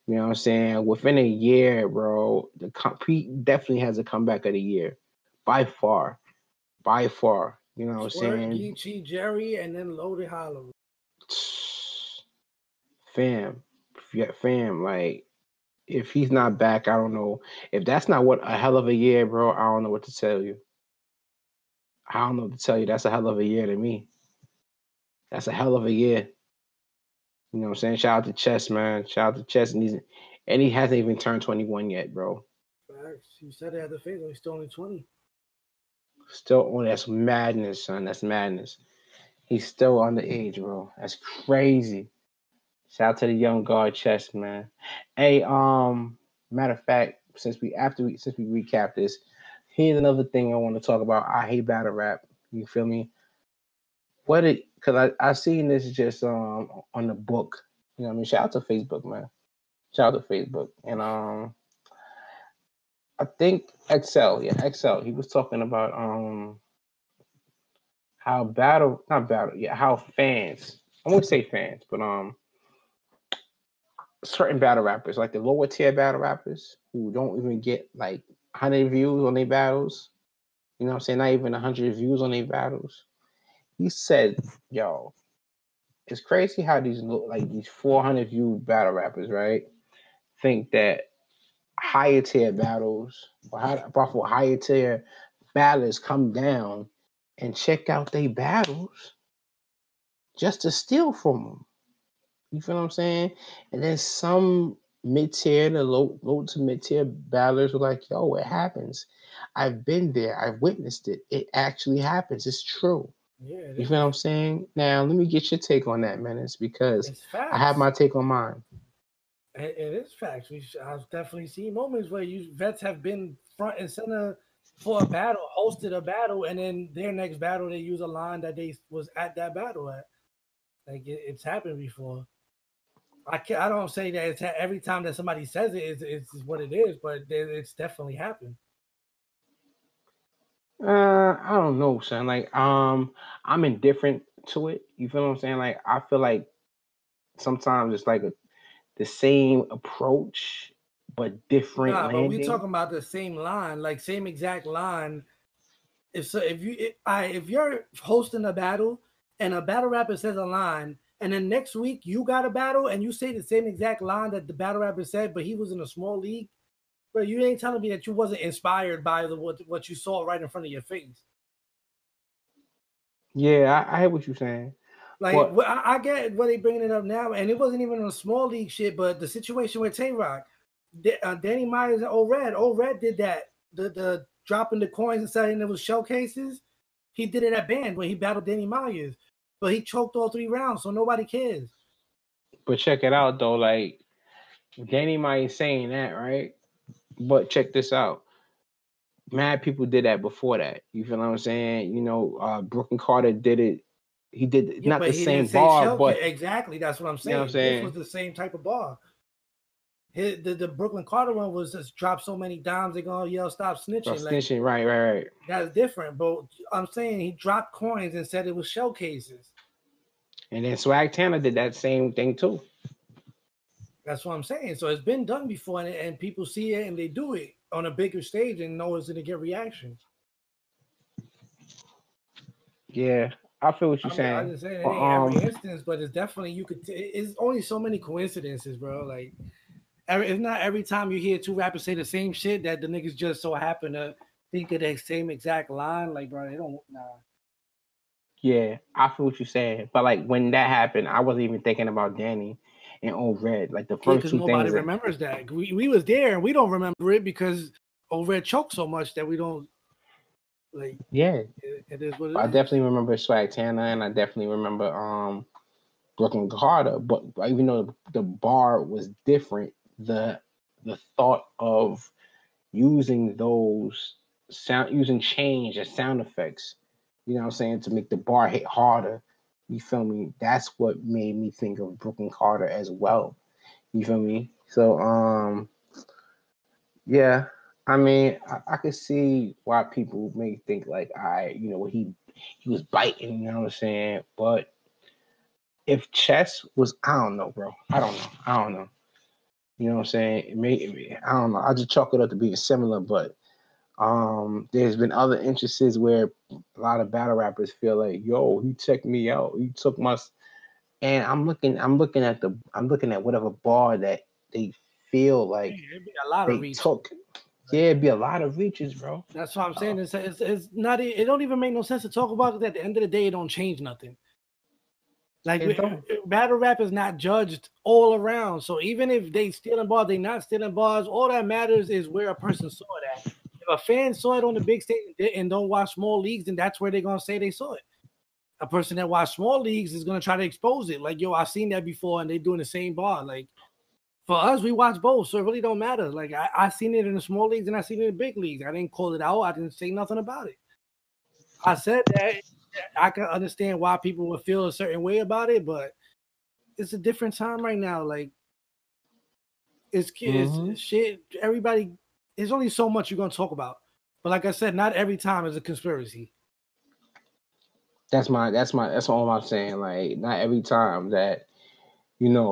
You know what I'm saying? Within a year, bro, Pete definitely has a comeback of the year. By far. By far. You know what I'm Squirt, saying? Geechee, Jerry, and then Loaded Hollow. Fam. Yeah, fam, like, if he's not back, I don't know. If that's not what a hell of a year, bro, I don't know what to tell you. I don't know what to tell you. That's a hell of a year to me. That's a hell of a year. You know what I'm saying? Shout out to Chess, man. Shout out to Chess. And he hasn't even turned 21 yet, bro. Facts. You said it had the face. He's still only 20. Still, oh, that's madness, son. That's madness. He's still underage, bro. That's crazy. Shout out to the young guard Chess, man. Hey, matter of fact, since we recap this, here's another thing I want to talk about. I hate battle rap. You feel me? Because I seen this just on the book. You know what I mean? Shout out to Facebook, man. Shout out to Facebook. And I think Excel, he was talking about how fans, I won't say fans, but certain battle rappers, like the lower tier battle rappers who don't even get like 100 views on their battles, you know what I'm saying? Not even 100 views on their battles. He said, yo, it's crazy how these 400 view battle rappers, right, think that higher tier battles or higher tier battlers come down and check out their battles just to steal from them. You feel what I'm saying? And then some mid-tier to low to mid-tier battlers were like, yo, it happens. I've been there. I've witnessed it. It actually happens. It's true. Yeah, You feel what I'm saying? Now, let me get your take on that, Menace, because I have my take on mine. It is facts. I've definitely seen moments where vets have been front and center for a battle, hosted a battle, and then their next battle they use a line that they was at that battle at. Like it's happened before. I don't say that it's every time that somebody says it's what it is, but it's definitely happened. I don't know, son. Like, I'm indifferent to it. You feel what I'm saying? Like, I feel like sometimes it's like the same approach but different landing. But we talking about the same line, like same exact line. If you're hosting a battle and a battle rapper says a line, and then next week you got a battle and you say the same exact line that the battle rapper said, but he was in a small league, but you ain't telling me that you wasn't inspired by what you saw right in front of your face. Yeah, I hear what you're saying. Like, I get why they bringing it up now, and it wasn't even a small league shit, but the situation with Tay-Rock, Danny Myers and Red did that. The dropping the coins and saying it was showcases. He did it at Band when he battled Danny Myers, but he choked all 3 rounds, so nobody cares. But check it out though, like Danny Myers saying that, right? But check this out. Mad people did that before that. You feel what I'm saying? You know, Brooklyn Carter did it. He did not the same bar, but exactly that's what I'm saying. You know what I'm saying? This was the same type of bar. The Brooklyn Carter one was just drop so many dimes they're gonna yell stop snitching. Stop snitching, right. That's different, but I'm saying he dropped coins and said it was showcases. And then Swag Tanner did that same thing too. That's what I'm saying. So it's been done before, and people see it and they do it on a bigger stage and know it's gonna get reaction. Yeah, I feel what you're saying. I just saying it ain't every instance, but it's definitely it's only so many coincidences, bro. Like it's not every time you hear 2 rappers say the same shit that the niggas just so happen to think of the same exact line. Like, bro, they don't. Nah. Yeah, I feel what you're saying, but like when that happened, I wasn't even thinking about Danny and Old Red. Like the first 2 nobody things. Remembers that. We was there and we don't remember it because Old Red choked so much that we don't. Like, yeah, it is what it is. I definitely remember Swag Tanner, and I definitely remember Brooklyn Carter. But even though the bar was different, the thought of using change and sound effects, you know what I'm saying, to make the bar hit harder. You feel me? That's what made me think of Brooklyn Carter as well. You feel me? So yeah, I mean, I could see why people may think like, he was biting, you know what I'm saying? But if chess was, I don't know, bro. I don't know. You know what I'm saying? I don't know. I just chalk it up to being similar, but there's been other instances where a lot of battle rappers feel like, yo, he checked me out. He took my, and I'm looking at whatever bar that they feel like It'd be a lot of they reach. took. Yeah, it'd be a lot of reaches, bro. That's what I'm saying. It's not. It don't even make no sense to talk about it. At the end of the day, it don't change nothing. Like battle rap is not judged all around. So even if they stealing bars, they not stealing bars. All that matters is where a person saw it at. If a fan saw it on the big stage and don't watch small leagues, then that's where they're gonna say they saw it. A person that watch small leagues is gonna try to expose it. Like, yo, I've seen that before, and they doing the same bar. Like, for us, we watch both, so it really don't matter. Like, I seen it in the small leagues and I seen it in the big leagues. I didn't call it out. I didn't say nothing about it. I said that I can understand why people would feel a certain way about it, but it's a different time right now. Like, it's shit. Everybody, there's only so much you're gonna talk about. But like I said, not every time is a conspiracy. That's all I'm saying. Like, not every time that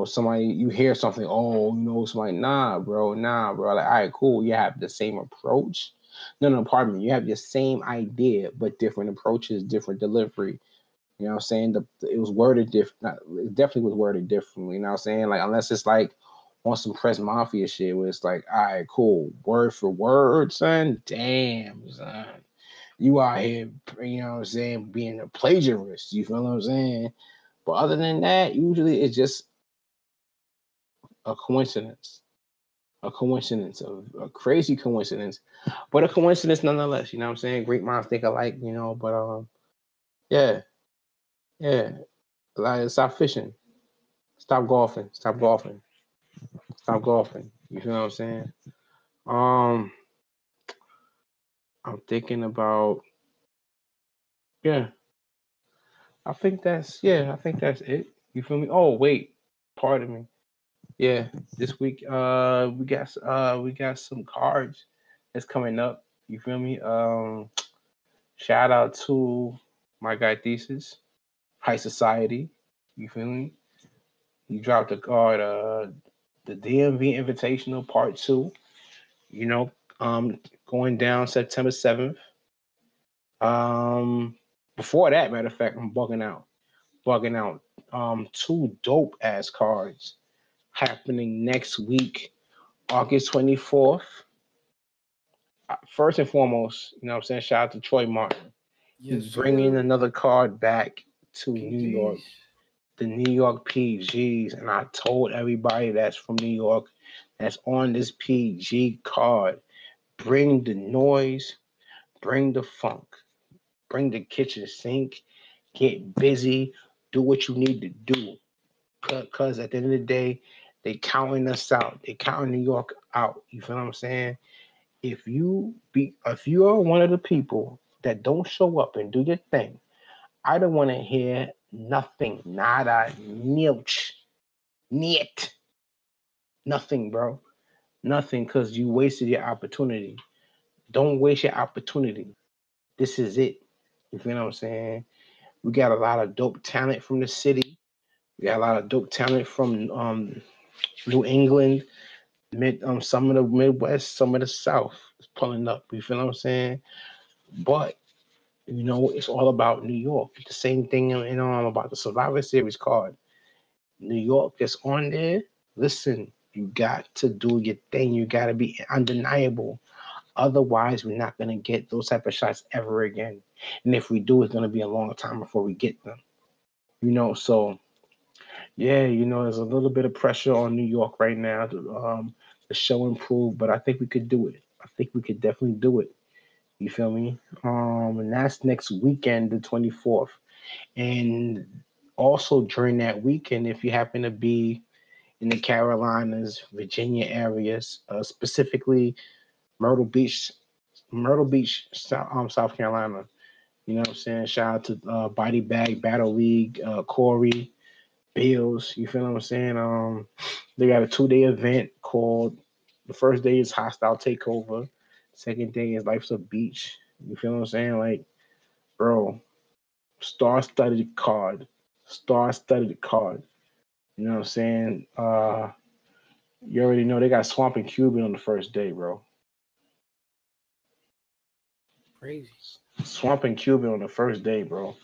somebody, you hear something, somebody, nah, bro. Like, all right, cool. You have the same approach. No, pardon me. You have the same idea, but different approaches, different delivery. You know what I'm saying? It was worded different. It definitely was worded differently. You know what I'm saying? Like, unless it's like on some Press Mafia shit where it's like, all right, cool. Word for word, son. Damn, son. You out here, you know what I'm saying, being a plagiarist. You feel what I'm saying? But other than that, usually it's just a coincidence. A crazy coincidence. But a coincidence nonetheless. You know what I'm saying? Great minds think alike, but yeah. Like, stop fishing. Stop golfing. You feel what I'm saying? I'm thinking about, yeah. I think that's it. You feel me? Oh, wait. Pardon me. Yeah, this week we got some cards that's coming up. You feel me? Shout out to my guy Thesis, High Society. You feel me? He dropped a card, the DMV Invitational Part 2. Going down September 7th. Before that, matter of fact, I'm bugging out. Two dope ass cards happening next week, August 24th. First and foremost, you know what I'm saying? Shout out to Troy Martin. Yes, He's bringing another card back to PGs. New York, the New York PGs. And I told everybody that's from New York that's on this PG card, bring the noise, bring the funk, bring the kitchen sink, get busy, do what you need to do. Because at the end of the day, they counting us out. They counting New York out. You feel what I'm saying? If you are one of the people that don't show up and do your thing, I don't want to hear nothing. Nada, nilch, niet. Nothing, bro. Nothing, because you wasted your opportunity. Don't waste your opportunity. This is it. You feel what I'm saying? We got a lot of dope talent from the city. We got a lot of dope talent from New England, some of the Midwest, some of the South is pulling up. You feel what I'm saying? But it's all about New York. The same thing, about the Survivor Series card. New York is on there. Listen, you got to do your thing. You got to be undeniable. Otherwise, we're not going to get those type of shots ever again. And if we do, it's going to be a long time before we get them. So yeah, there's a little bit of pressure on New York right now to show improve, but I think we could do it. I think we could definitely do it. You feel me? And that's next weekend, the 24th. And also during that weekend, if you happen to be in the Carolinas, Virginia areas, specifically Myrtle Beach, South Carolina. You know what I'm saying? Shout out to Body Bag Battle League, Corey, Bills. You feel what I'm saying? They got a 2-day event called, the first day is Hostile Takeover. Second day is life's a beach. You feel what I'm saying? Like, bro, star-studded card. Star-studded card. You know what I'm saying? You already know they got Swamp and Cuban on the first day, bro. Crazy. Swamp and Cuban on the first day, bro.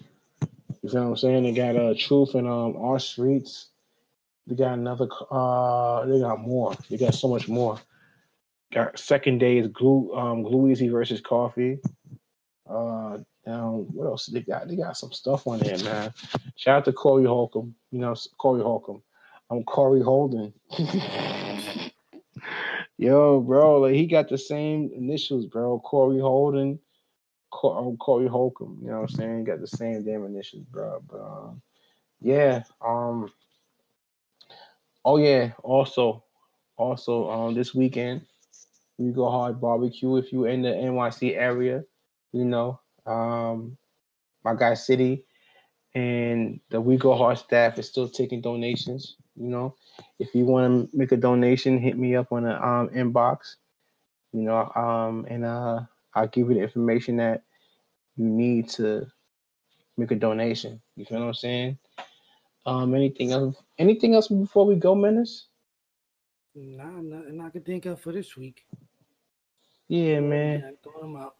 You feel what I'm saying? They got Truth and Our Streets. They got another. They got more. They got so much more. Got second day is Glue Easy versus Coffee. Now what else they got? They got some stuff on there, man. Shout out to Corey Holcomb. You know Corey Holcomb. I'm Corey Holden. Yo, bro, like he got the same initials, bro. Corey Holden. Corey Holcomb. You know what I'm saying? He got the same damn initials, bro. But yeah. Oh yeah. Also, this weekend we go hard barbecue if you in the NYC area. You know, my guy City and the We Go Hard staff is still taking donations. You know, if you want to make a donation, hit me up on the inbox. You know, and I'll give you the information that you need to make a donation. You feel what I'm saying? Anything else before we go, Menace? Nah, nothing I can think of for this week. Yeah, man. Throwing them out.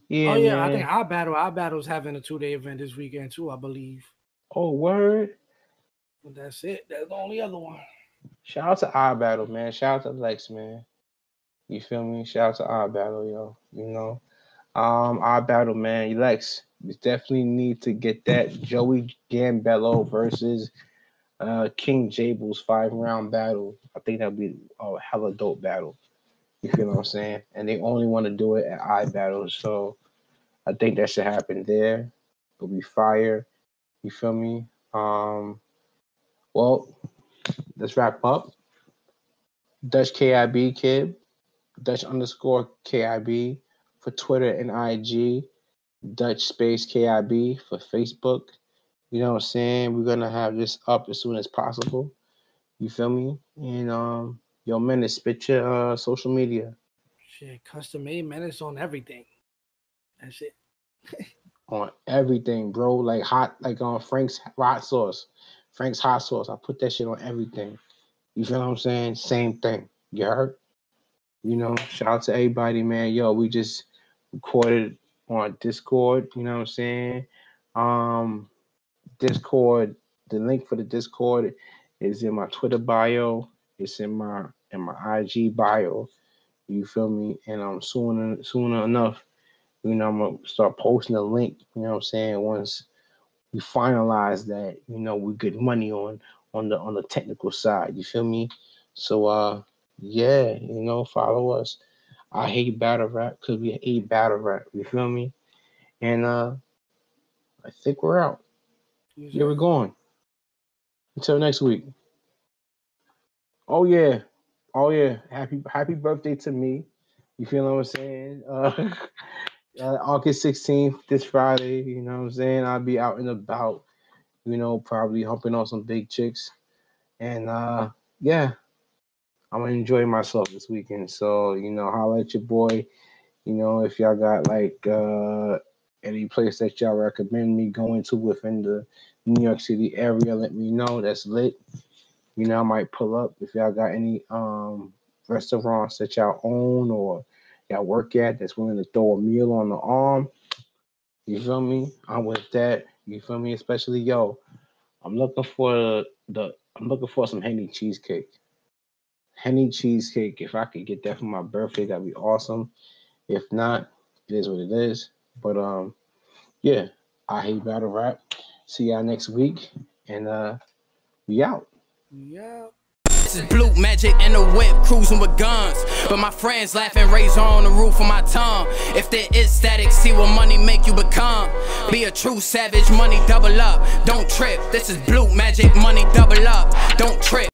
Yeah, oh yeah, man. I think Our Battle's having a 2-day event this weekend too, I believe. Oh, word. But that's it. That's the only other one. Shout out to Our Battle, man. Shout out to Lex, man. You feel me? Shout out to Our Battle, yo. You know, Our Battle, man. Lex, you definitely need to get that Joey Gambello versus King Jable's 5-round battle. I think that'd be a hella dope battle. You feel what I'm saying? And they only want to do it at iBattle, so I think that should happen there. It'll be fire. You feel me? Well, let's wrap up. Dutch KIB Kid, Dutch _KIB for Twitter and IG, Dutch space KIB for Facebook. You know what I'm saying? We're gonna have this up as soon as possible. You feel me? And yo, Menace, spit your social media. Shit, custom made Menace on everything. That's it. On everything, bro. Like on Frank's hot sauce. Frank's hot sauce. I put that shit on everything. You feel what I'm saying? Same thing. You heard? You know, shout out to everybody, man. Yo, we just recorded on Discord. You know what I'm saying? Discord. The link for the Discord is in my Twitter bio. It's in my IG bio. You feel me? And sooner enough, you know, I'm gonna start posting a link. You know what I'm saying? Once we finalize that, you know, we get money on the technical side. You feel me? So yeah, you know, follow us. I hate battle rap because we hate battle rap. You feel me? And I think we're out. Yeah, we're going. Until next week. Oh yeah. Happy birthday to me. You feel what I'm saying? August 16th, this Friday, you know what I'm saying? I'll be out and about, you know, probably humping on some big chicks. And yeah, I'm gonna enjoy myself this weekend. So, you know, holla at your boy. You know, if y'all got like any place that y'all recommend me going to within the New York City area, let me know. That's lit. You know, I might pull up if y'all got any restaurants that y'all own or y'all work at that's willing to throw a meal on the arm. You feel me? I'm with that. You feel me? Especially I'm looking for some Henny cheesecake. Henny cheesecake. If I could get that for my birthday, that'd be awesome. If not, it is what it is. But yeah, I hate battle rap. See y'all next week, and we out. Yeah. This is blue magic in the whip, cruising with guns. But my friends laughing, razor on the roof of my tongue. If there is static, see what money make you become. Be a true savage, money double up. Don't trip. This is blue magic, money double up. Don't trip.